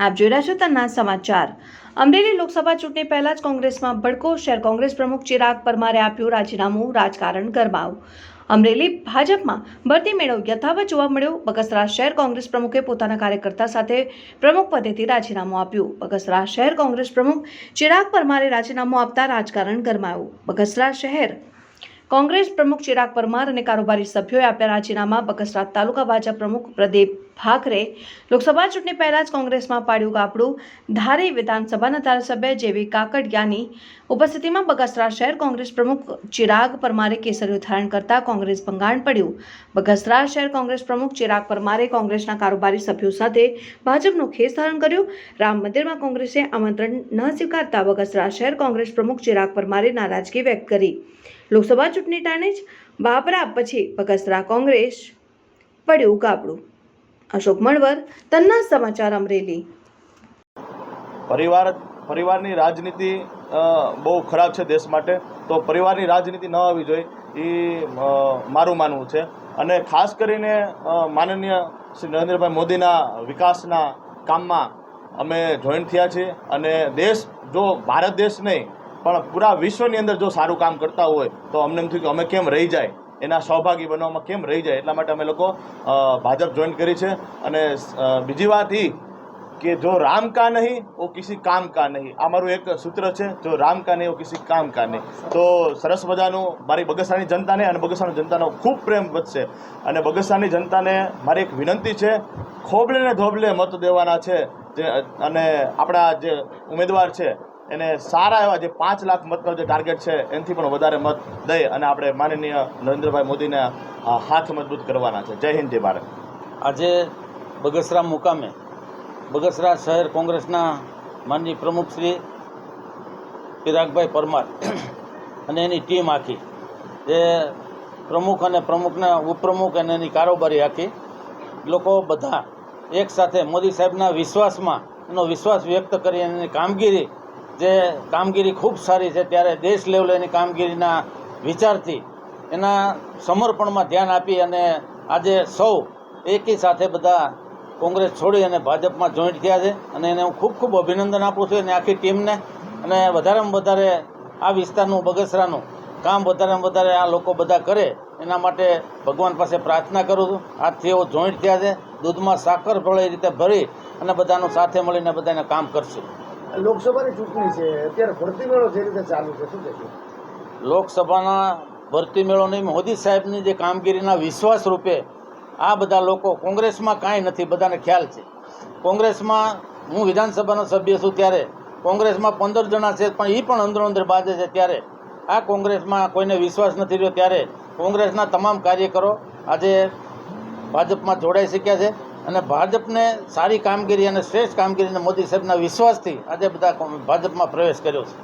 આપ જોઈ રહ્યા છો તન્ના સમાચાર। અમરેલી લોકસભા ચૂંટણી પહેલા જ કોંગ્રેસમાં ભડકો। શહેર કોંગ્રેસ પ્રમુખ ચિરાગ પરમારે આપ્યું રાજીનામું, રાજકારણ ગરમાયું। અમરેલી ભાજપમાં ભરતી મેળો યથાવત જોવા મળ્યો। બગસરા શહેર કોંગ્રેસ પ્રમુખે પોતાના કાર્યકર્તા સાથે પ્રમુખ પદેથી રાજીનામું આપ્યું। બગસરા શહેર કોંગ્રેસ પ્રમુખ ચિરાગ પરમારે રાજીનામું આપતા રાજકારણ ગરમાયું। બગસરા શહેર કોંગ્રેસ પ્રમુખ ચિરાગ પરમાર અને કારોબારી સભ્યોએ આપ્યા રાજીનામા। બગસરા તાલુકા ભાજપ પ્રમુખ પ્રદીપ ભાખરે લોકસભા ચૂંટણી પહેલા જ કોંગ્રેસમાં પાડ્યું ગાબડું। ધારી વિધાનસભાના ધારાસભ્ય જેવી કાકડિયાની ઉપસ્થિતિમાં બગસરા શહેર કોંગ્રેસ પ્રમુખ ચિરાગ પરમારે કેસરીઓ ધારણ કરતા કોંગ્રેસ ભંગાણ પડ્યું। બગસરા શહેર કોંગ્રેસ પ્રમુખ ચિરાગ પરમારે કોંગ્રેસના કારોબારી સભ્યો સાથે ભાજપનો ખેસ ધારણ કર્યો। રામ મંદિરમાં કોંગ્રેસે આમંત્રણ ન સ્વીકારતા બગસરા શહેર કોંગ્રેસ પ્રમુખ ચિરાગ પરમારે નારાજગી વ્યક્ત કરી। લોકસભા ચૂંટણી ટાણે જ બાબરા પછી બગસરા કોંગ્રેસ પડ્યું ગાબડું। અશોક મણવર, તન્ના સમાચાર, અમરેલી। પરિવારની રાજનીતિ બહુ ખરાબ છે દેશ માટે, તો પરિવારની રાજનીતિ ન આવવી જોઈએ એ મારું માનવું છે। અને ખાસ કરીને માનનીય શ્રી નરેન્દ્રભાઈ મોદીના વિકાસના કામમાં અમે જોઈન્ટ થયા છીએ। અને દેશ જો ભારત દેશ નહીં પણ પૂરા વિશ્વની અંદર જો સારું કામ કરતા હોય તો અમને એમ થયું કે અમે કેમ રહી જાય, એના સહભાગી બનવામાં કેમ રહી જાય, એટલા માટે અમે લોકો ભાજપ જોઈન કરી છે। અને બીજી વાત એ કે જો રામ કા નહીં વો કિસી કામ કા નહીં, આ મારું એક સૂત્ર છે, જો રામ કા નહીં વો કિસી કામ કા નહીં। તો સરસ મજાનું મારી બગસરાની જનતાને અને બગસરાની જનતાનો ખૂબ પ્રેમ વધશે। અને બગસરાની જનતાને મારી એક વિનંતી છે, ખોબલે ને ધોબલે મત દેવાના છે। અને આપણા જે ઉમેદવાર છે એને સારા એવા જે 5 લાખ મતનો જે ટાર્ગેટ છે એનાથી પણ વધારે મત દઈ અને આપણે માનનીય નરેન્દ્રભાઈ મોદીને હાથ મજબૂત કરવાના છે। જય હિન્દ, જય ભારત। આજે બગસરા મુકામે બગસરા શહેર કોંગ્રેસના માનનીય પ્રમુખ શ્રી ચિરાગભાઈ પરમાર અને એની ટીમ આખી, જે પ્રમુખ અને પ્રમુખના ઉપપ્રમુખ અને એની કારોબારી આખી લોકો બધા એક સાથે મોદી સાહેબના વિશ્વાસમાં એનો વિશ્વાસ વ્યક્ત કરી એની કામગીરી ખૂબ સારી છે, ત્યારે દેશ લેવલે એની કામગીરીના વિચારથી એના સમર્પણમાં ધ્યાન આપી અને આજે સૌ એકી સાથે બધા કોંગ્રેસ છોડી અને ભાજપમાં જોઈન્ટ થયા છે। અને એને હું ખૂબ ખૂબ અભિનંદન આપું છું અને આખી ટીમને। અને વધારેમાં વધારે આ વિસ્તારનું બગસરાનું કામ વધારેમાં વધારે આ લોકો બધા કરે એના માટે ભગવાન પાસે પ્રાર્થના કરું છું। આજથી એવો જોઈન્ટ થયા છે, દૂધમાં સાકર ભળે એ રીતે ભરી અને બધાનું સાથે મળીને બધાને કામ કરશે। લોકસભાની ચૂંટણી છે, અત્યારે ભરતી મેળો જે રીતે ચાલુ છે, શું કહેશો? લોકસભાના ભરતી મેળો નહીં, મોદી સાહેબની જે કામગીરીના વિશ્વાસ રૂપે આ બધા લોકો, કોંગ્રેસમાં કાંઈ નથી, બધાને ખ્યાલ છે। કોંગ્રેસમાં હું વિધાનસભાનો સભ્ય છું ત્યારે કોંગ્રેસમાં 15 જણા છે, પણ એ પણ અંદરો અંદર બાજે છે, ત્યારે આ કોંગ્રેસમાં કોઈને વિશ્વાસ નથી રહ્યો, ત્યારે કોંગ્રેસના તમામ કાર્યકરો આજે ભાજપમાં જોડાઈ શક્યા છે। અને ભાજપને સારી કામગીરી અને શ્રેષ્ઠ કામગીરીને મોદી સાહેબના વિશ્વાસથી આજે બધા ભાજપમાં પ્રવેશ કર્યો છે।